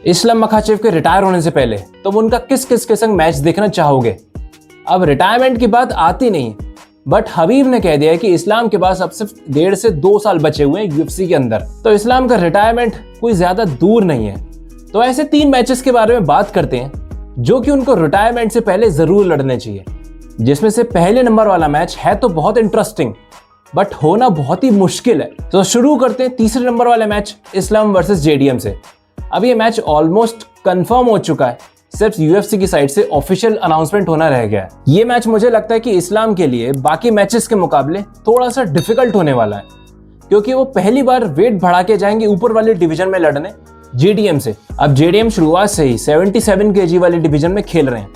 Islam Makhachev के retire होने से पहले तुम उनका किस किस के संग मैच देखना चाहोगे? अब रिटायरमेंट की बात आती नहीं, बट हबीब ने कह दिया है कि इस्लाम के पास अब सिर्फ 1.5 से 2 साल बचे हुए हैं यूएफसी के अंदर, तो इस्लाम का रिटायरमेंट कोई ज्यादा दूर नहीं है। तो ऐसे 3 मैचेस के बारे में बात करते हैं जो कि उनको रिटायरमेंट से पहले जरूर लड़ने चाहिए, जिसमें से पहले नंबर वाला मैच है तो बहुत इंटरेस्टिंग बट होना बहुत ही मुश्किल है। तो शुरू करते हैं तीसरे नंबर वाले मैच इस्लाम वर्सेस जेडीएम से। अब ये मैच ऑलमोस्ट कंफर्म हो चुका है, सिर्फ यूएफसी की साइड से ऑफिशियल अनाउंसमेंट होना रह गया है। ये मैच मुझे लगता है कि इस्लाम के लिए बाकी मैचेस के मुकाबले थोड़ा सा डिफिकल्ट होने वाला है, क्योंकि वो पहली बार वेट बढ़ा के जाएंगे ऊपर वाले डिवीजन में लड़ने जेडीएम से। अब जेडीएम शुरुआत से ही 77 केजी वाले डिवीजन में खेल रहे हैं।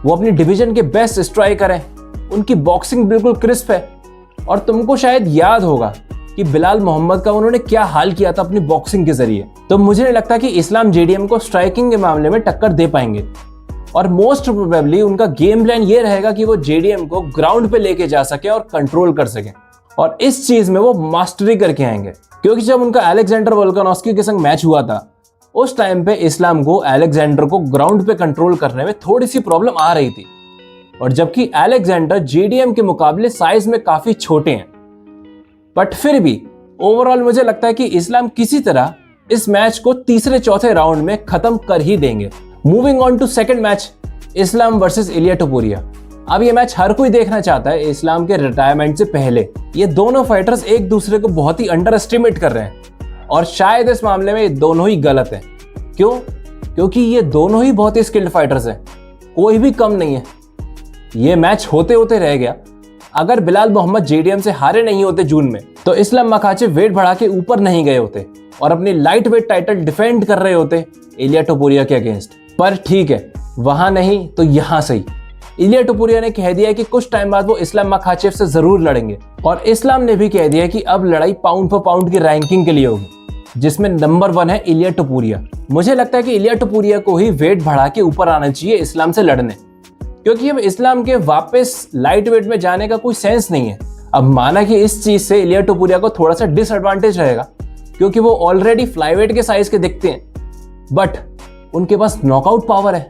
वो अपनी डिवीजन के बेस्ट स्ट्राइकर हैं, उनकी बॉक्सिंग बिल्कुल क्रिस्प है, और तुमको शायद याद होगा कि बिलाल मोहम्मद का उन्होंने क्या हाल किया था अपनी बॉक्सिंग के जरिए। तो मुझे नहीं लगता कि इस्लाम जेडीएम को स्ट्राइकिंग के मामले में टक्कर दे पाएंगे, और मोस्ट प्रोबेबली उनका गेम प्लान ये रहेगा कि वो जेडीएम को ग्राउंड पे लेके जा सके और कंट्रोल कर सके, और इस चीज में वो मास्टरी करके आएंगे। क्योंकि जब उनका अलेक्जेंडर वोल्कानोव्स्की के संग मैच हुआ था, उस टाइम पे इस्लाम को अलेक्जेंडर को ग्राउंड पे कंट्रोल करने में थोड़ी सी प्रॉब्लम आ रही थी, और जबकि अलेक्जेंडर जेडीएम के मुकाबले साइज में काफी छोटे हैं, बट फिर भी ओवरऑल मुझे लगता है कि इस्लाम किसी तरह इस मैच को तीसरे चौथे राउंड में खत्म कर ही देंगे। Moving on to second match, Islam versus Ilia Topuria. अब ये मैच हर कोई देखना चाहता है इस्लाम के रिटायरमेंट से पहले। ये दोनों फाइटर्स एक दूसरे को बहुत ही अंडर एस्टिमेट कर रहे हैं, और शायद इस मामले में ये दोनों ही गलत हैं। क्यों? क्योंकि ये दोनों ही बहुत ही स्किल्ड फाइटर्स हैं, कोई भी कम नहीं है। ये मैच होते होते रह गया। अगर बिलाल मोहम्मद जेडीएम से हारे नहीं होते जून में, तो इस्लाम मखाचेव वेट बढ़ा के ऊपर नहीं गए होते और अपनी लाइट वेट टाइटल डिफेंड कर रहे होते इलिया टोपुरिया के अगेंस्ट। पर ठीक है, वहां नहीं तो यहां सही। इलिया टोपुरिया ने कह दिया कि कुछ टाइम बाद वो इस्लाम मखाचेव से जरूर लड़ेंगे, और इस्लाम ने भी कह दिया कि अब लड़ाई पाउंड फॉर पाउंड की रैंकिंग के लिए होगी, जिसमें नंबर 1 है इलिया टोपुरिया। मुझे लगता है कि इलिया टोपुरिया को ही वेट बढ़ा के ऊपर आना चाहिए इस्लाम से लड़ने, क्योंकि अब इस्लाम के वापस लाइट वेट में जाने का कोई सेंस नहीं है। अब माना कि इस चीज से इलिया टोपुरिया को थोड़ा सा डिसएडवांटेज रहेगा, क्योंकि वो ऑलरेडी फ्लाईवेट के साइज के दिखते हैं, बट उनके पास नॉकआउट पावर है।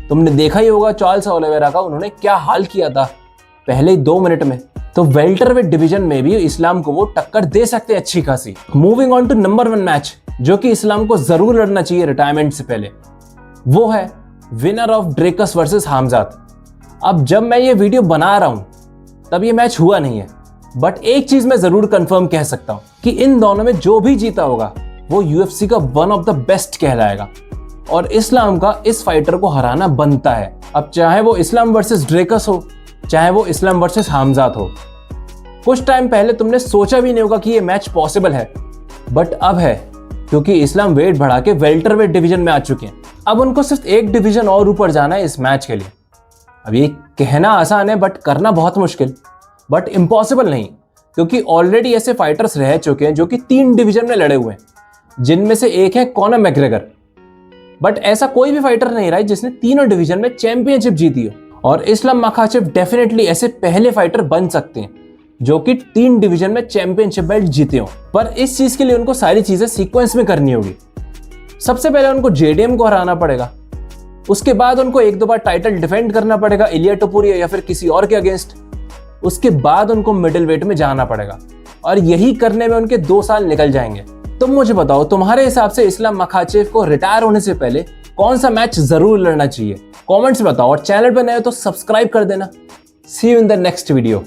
तुमने देखा ही होगा चार्ल्स ओलिवेरा का उन्होंने क्या हाल किया था पहले ही 2 मिनट में। तो वेल्टरवेट डिवीजन में भी इस्लाम को वो टक्कर दे सकते हैं अच्छी खासी। Moving on to number 1 match, जो कि इस्लाम को जरूर लड़ना चाहिए रिटायरमेंट से पहले, वो है विनर ऑफ ड्रेकस वर्सेस हामजात। अब जब मैं ये वीडियो बना रहा हूं तब ये मैच हुआ नहीं है, बट एक चीज मैं जरूर कंफर्म कह सकता हूं कि इन दोनों में जो भी जीता होगा वो यूएफसी का वन ऑफ द बेस्ट कहलाएगा, और इस्लाम का इस फाइटर को हराना बनता है। अब चाहे वो इस्लाम वर्सेस ड्रेकस हो, चाहे वो इस्लाम वर्सेस हामजात हो। कुछ टाइम पहले तुमने सोचा भी नहीं होगा कि ये मैच पॉसिबल है, बट अब है, क्योंकि इस्लाम वेट बढ़ा के वेल्टरवेट डिवीजन में आ चुके हैं। अब उनको सिर्फ एक डिवीजन और ऊपर जाना है इस मैच के लिए। अब ये कहना आसान है बट करना बहुत मुश्किल, बट इम्पॉसिबल नहीं, क्योंकि ऑलरेडी ऐसे फाइटर्स रह चुके हैं जो कि 3 डिवीजन में लड़े हुए हैं, जिनमें से एक है कॉनर मैकग्रेगर। बट ऐसा कोई भी फाइटर नहीं रहा है जिसने तीनों डिवीजन में चैंपियनशिप जीती हो, और इस्लाम मखाचेव डेफिनेटली ऐसे पहले फाइटर बन सकते हैं जो कि 3 डिवीजन में चैंपियनशिप बेल्ट जीते हो। पर इस चीज के लिए उनको सारी चीजें सीक्वेंस में करनी होगी। सबसे पहले उनको जेडीएम को हराना पड़ेगा, उसके बाद उनको 1-2 बार टाइटल डिफेंड करना पड़ेगा इलिया टोपुरिया या फिर किसी और के अगेंस्ट, उसके बाद उनको मिडिल वेट में जाना पड़ेगा, और यही करने में उनके 2 साल निकल जाएंगे। तुम मुझे बताओ, तुम्हारे हिसाब से इस्लाम मखाचेव को रिटायर होने से पहले कौन सा मैच जरूर लड़ना चाहिए? कमेंट्स में बताओ, और चैनल पर नए हो तो सब्सक्राइब कर देना। See you in the next video.